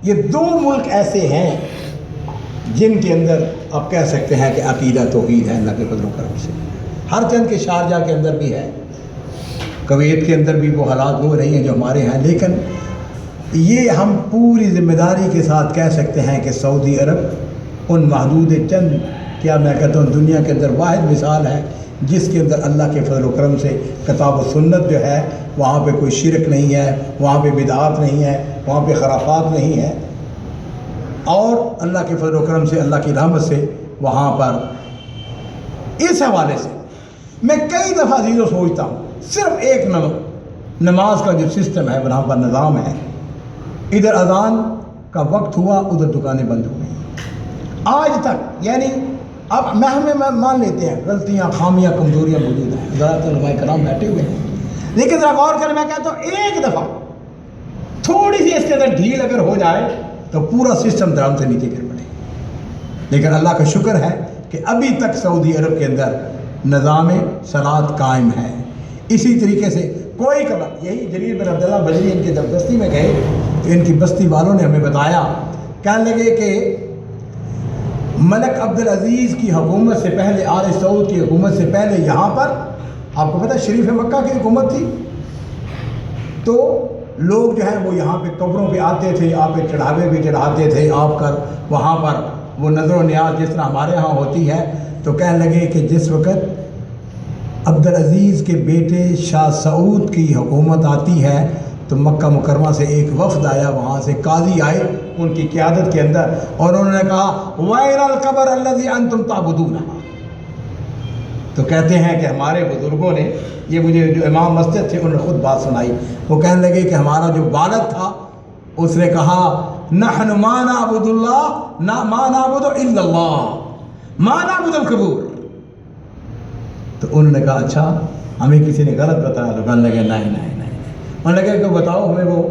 یہ دو ملک ایسے ہیں جن کے اندر آپ کہہ سکتے ہیں کہ عقیدہ توحید ہے اللہ کے فضل و کرم سے. ہر چند کے شارجہ کے اندر بھی ہے, کویت کے اندر بھی وہ حالات ہو رہی ہیں جو ہمارے ہیں, لیکن یہ ہم پوری ذمہ داری کے ساتھ کہہ سکتے ہیں کہ سعودی عرب ان محدود چند, کیا میں کہتا ہوں, دنیا کے اندر واحد مثال ہے جس کے اندر اللہ کے فضل و کرم سے کتاب و سنت جو ہے وہاں پہ کوئی شرک نہیں ہے, وہاں پہ بدعات نہیں ہے, وہاں پہ خرافات نہیں ہے, اور اللہ کے فضل و کرم سے اللہ کی رحمت سے وہاں پر اس حوالے سے میں کئی دفعہ زیرو سوچتا ہوں. صرف ایک نماز کا جو سسٹم ہے وہاں پر نظام ہے, ادھر اذان کا وقت ہوا ادھر دکانیں بند ہو گئی آج تک. یعنی اب ہمیں مان لیتے ہیں غلطیاں, خامیاں, کمزوریاں موجود ہیں, ذرا تو علماء کرام بیٹھے ہوئے ہیں, لیکن ذرا غور کریں, میں کہتا ہوں ایک دفعہ تھوڑی سی اس کے اندر ڈھیل اگر ہو جائے تو پورا سسٹم درام سے نیچے گر پڑے. لیکن اللہ کا شکر ہے کہ ابھی تک سعودی عرب کے اندر نظام صلاۃ قائم ہے. اسی طریقے سے کوئی خبر, یہی جریر بن عبداللہ بجری ان کی جب بستی میں گئے تو ان کی بستی والوں نے ہمیں بتایا, کہنے لگے کہ ملک عبدالعزیز کی حکومت سے پہلے, آل سعود کی حکومت سے پہلے یہاں پر آپ کو پتہ شریف مکہ کی حکومت تھی, تو لوگ جو ہیں وہ یہاں پہ قبروں پہ آتے تھے, آپ پہ چڑھاوے بھی چڑھاتے تھے, آپ کر وہاں پر وہ نظر و نیاز جس طرح ہمارے ہاں ہوتی ہے. تو کہنے لگے کہ جس وقت عبدالعزیز کے بیٹے شاہ سعود کی حکومت آتی ہے تو مکہ مکرمہ سے ایک وفد آیا, وہاں سے قاضی آئے ان کی قیادت کے اندر, اور انہوں نے کہا وَإِلَى الْقَبْرِ الَّذِي أَنْتُمْ تَعْبُدُونَهُ. تو کہتے ہیں کہ ہمارے بزرگوں نے, یہ مجھے جو امام مسجد تھے انہوں نے خود بات سنائی, وہ کہنے لگے کہ ہمارا جو والد تھا اس نے کہا نحن ما نعبد اللہ ما نعبد الا اللہ ما نعبد القبور. تو انہوں نے کہا اچھا ہمیں کسی نے غلط بتایا. تو کہنے لگے نہیں. انہوں نے کہا کہ بتاؤ ہمیں وہ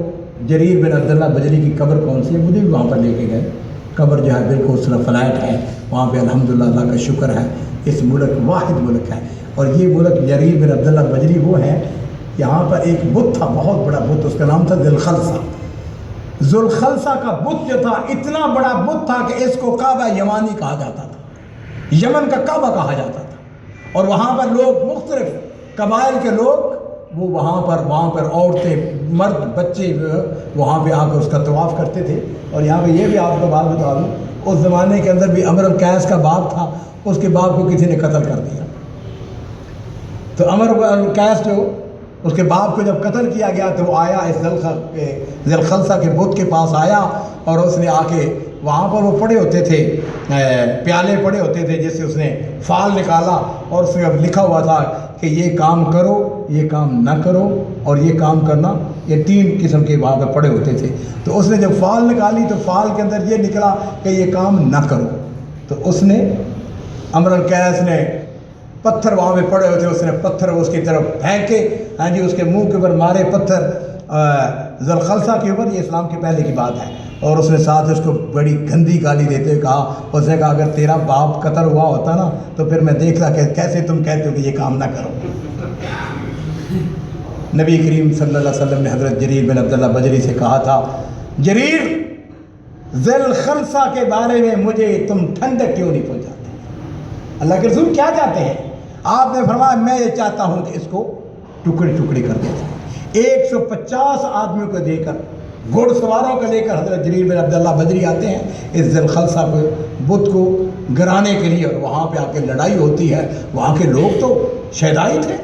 جریر بن عبداللہ بجری کی قبر کون سی ہے. مجھے بھی وہاں پر لے کے گئے. قبر جو ہے بالکل اس طرح فلیٹ ہے, وہاں پہ الحمدللہ اللہ کا شکر ہے اس ملک واحد ملک ہے. اور یہ ملک جریر بن عبداللہ بجری وہ ہے, یہاں پر ایک بت تھا, بہت بڑا بت, اس کا نام تھا ذوالخلصہ. ذوالخلصہ کا بت جو تھا اتنا بڑا بت تھا کہ اس کو کعبہ یمانی کہا جاتا تھا, یمن کا کعبہ کہا جاتا تھا. اور وہاں پر لوگ مختلف قبائل کے لوگ وہ وہاں پر عورتیں, مرد, بچے وہاں پہ آ کر اس کا طواف کرتے تھے. اور یہاں پہ یہ بھی آپ کو بات بتا دوں, اس زمانے کے اندر بھی عمر القیس کا باپ تھا, اس کے باپ کو کسی نے قتل کر دیا. تو عمر القیس جو اس کے باپ کو جب قتل کیا گیا تو وہ آیا اس ذوالخلصہ کے بت کے پاس آیا, اور اس نے آ کے وہاں پر وہ پڑے ہوتے تھے, پیالے پڑے ہوتے تھے جس سے اس نے فال نکالا, اور اس میں لکھا ہوا تھا کہ یہ کام کرو, یہ کام نہ کرو, اور یہ کام کرنا. یہ 3 قسم کے وہاں پہ پڑے ہوتے تھے. تو اس نے جب فال نکالی تو فال کے اندر یہ نکلا کہ یہ کام نہ کرو. تو اس نے عمر القیس نے پتھر وہاں پہ پڑے ہوئے تھے, اس نے پتھر اس کی طرف پھینکے, ہاں جی, اس کے منہ کے اوپر مارے پتھر ذوالخلصہ کے اوپر. یہ اسلام کے پہلے کی بات ہے. اور اس نے ساتھ اس کو بڑی گندی گالی دیتے ہوئے کہا, اس نے کہا اگر تیرا باپ قتل ہوا ہوتا نا تو پھر میں دیکھتا کہ کیسے تم کہتے ہو کہ یہ کام نہ کرو. نبی کریم صلی اللہ علیہ وسلم نے حضرت جریر بن عبداللہ بجری سے کہا تھا, جریر ذوالخلصہ کے بارے میں مجھے تم ٹھنڈک کیوں نہیں پہنچاتے؟ اللہ کے رسول کیا چاہتے ہیں؟ آپ نے فرمایا میں یہ چاہتا ہوں کہ اس کو ٹکڑے ٹکڑے کر دیا جائے. 150 آدمیوں کو دے کر, گھوڑ سواروں کو لے کر حضرت جریر بن عبداللہ بجری آتے ہیں اس ذوالخلصہ کو بت کو گرانے کے لیے, اور وہاں پہ آ کے لڑائی ہوتی ہے. وہاں کے لوگ تو شہدائی تھے,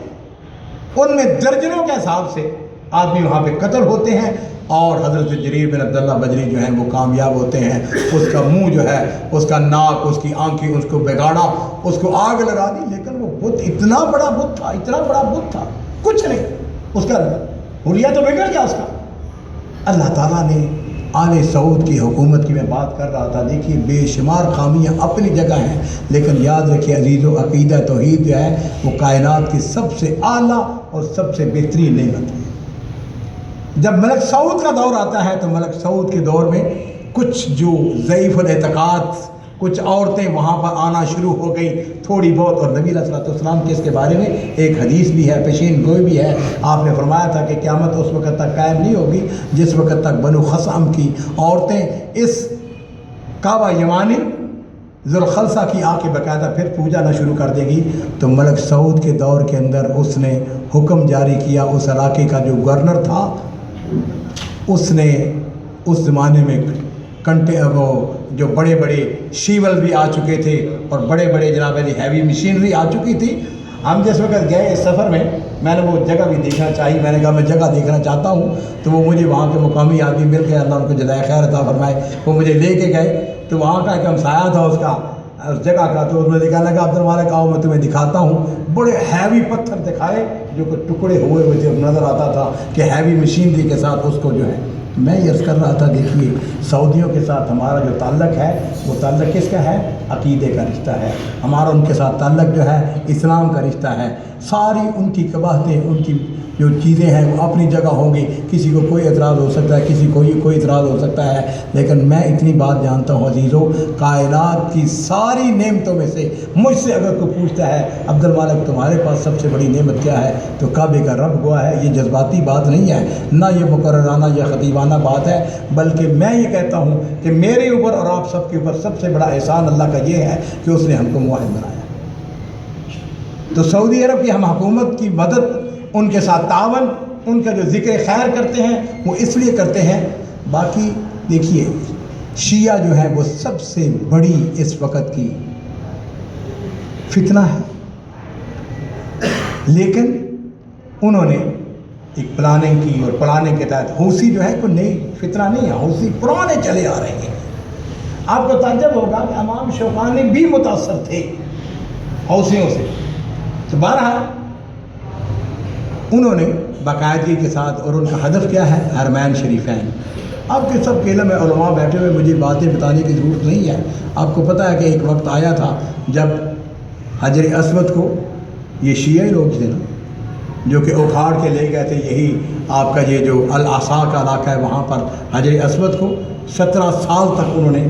ان میں درجنوں کے حساب سے آدمی وہاں پہ قتل ہوتے ہیں, اور حضرت جریر بن عبداللہ بجری جو ہیں وہ کامیاب ہوتے ہیں. اس کا منہ جو ہے, اس کا ناک, اس کی آنکھیں اس کو بگاڑا, اس کو آگ لگا دی. لیکن وہ بت اتنا بڑا بت تھا, اتنا بڑا بت تھا, کچھ نہیں, اس کا حلیہ تو بگڑ گیا اس کا. اللہ تعالیٰ نے آل سعود کی حکومت کی میں بات کر رہا تھا. دیکھیے بے شمار خامیاں اپنی جگہ ہیں, لیکن یاد رکھیے عزیز و عقیدہ توحید جو ہے وہ کائنات کی سب سے اعلیٰ اور سب سے بہترین نعمت ہے. جب ملک سعود کا دور آتا ہے تو ملک سعود کے دور میں کچھ جو ضعیف الاعتقاد کچھ عورتیں وہاں پر آنا شروع ہو گئی تھوڑی بہت، اور نبی علیہ السلام کے اس کے بارے میں ایک حدیث بھی ہے، پیشین گوئی بھی ہے۔ آپ نے فرمایا تھا کہ قیامت اس وقت تک قائم نہیں ہوگی جس وقت تک بنو خثعم کی عورتیں اس کعبہ یمانی ذوالخلصہ کی آ کے باقاعدہ پھر پوجا نہ شروع کر دے گی۔ تو ملک سعود کے دور کے اندر اس نے حکم جاری کیا، اس علاقے کا جو گورنر تھا اس نے اس زمانے میں وہ جو بڑے بڑے شیول بھی آ چکے تھے اور بڑے بڑے جناب علی ہیوی مشینری آ چکی تھی۔ ہم جس وقت گئے اس سفر میں نے وہ جگہ بھی دیکھنا چاہی، میں نے کہا میں جگہ دیکھنا چاہتا ہوں، تو وہ مجھے وہاں کے مقامی آدمی مل گئے، اللہ ان کو جزائے خیر عطا فرمائے، وہ مجھے لے کے گئے۔ تو وہاں کا ایک ہمسایہ تھا اس جگہ کا، تو انہوں نے کہا لگا عبد المالک آؤ میں تمہیں دکھاتا ہوں۔ بڑے ہیوی پتھر دکھائے جو کہ ٹکڑے ہوئے ہوئے تھے، نظر آتا تھا کہ ہیوی مشینری کے ساتھ اس کو جو ہے۔ میں یہ عرض کر رہا تھا دیکھیے سعودیوں کے ساتھ ہمارا جو تعلق ہے وہ تعلق کس کا ہے؟ عقیدے کا رشتہ ہے۔ ہمارا ان کے ساتھ تعلق جو ہے اسلام کا رشتہ ہے۔ ساری ان کی قباحتیں، ان کی جو چیزیں ہیں وہ اپنی جگہ ہوں گی، کسی کو کوئی اعتراض ہو سکتا ہے، کسی کو کوئی اعتراض ہو سکتا ہے، لیکن میں اتنی بات جانتا ہوں عزیزو، کائنات کی ساری نعمتوں میں سے مجھ سے اگر کوئی پوچھتا ہے عبد المالک تمہارے پاس سب سے بڑی نعمت کیا ہے، تو کعبے کا رب گواہ ہے۔ یہ جذباتی بات نہیں ہے، نہ یہ مقررانہ یا خطیبانہ بات ہے، بلکہ میں یہ کہتا ہوں کہ میرے اوپر اور آپ سب کے اوپر سب سے بڑا احسان اللہ کا یہ ہے کہ اس نے ہم کو موحد بنایا۔ تو سعودی عرب کی ہم حکومت کی مدد، ان کے ساتھ تعاون، ان کا جو ذکر خیر کرتے ہیں وہ اس لیے کرتے ہیں۔ باقی دیکھیے شیعہ جو ہے وہ سب سے بڑی اس وقت کی فتنہ ہے، لیکن انہوں نے ایک پلاننگ کی، اور پلاننگ کے تحت حوثی جو ہے کوئی نئی فتنہ نہیں ہے، حوثی پرانے چلے آ رہے ہیں۔ آپ کو تعجب ہوگا کہ امام شوکانی بھی متاثر تھے حوثیوں سے۔ تو بہرحال انہوں نے باقاعدگی کے ساتھ، اور ان کا ہدف کیا ہے؟ حرمین شریفین۔ آپ کے سب کے علم میں علماء بیٹھے ہوئے، مجھے باتیں بتانے کی ضرورت نہیں ہے۔ آپ کو پتہ ہے کہ ایک وقت آیا تھا جب حجر اسود کو یہ شیعہ لوگ تھے نا جو کہ اکھاڑ کے لے گئے تھے، یہی آپ کا یہ جو الاحصا کا علاقہ ہے وہاں پر حجر اسود کو 17 سال تک انہوں نے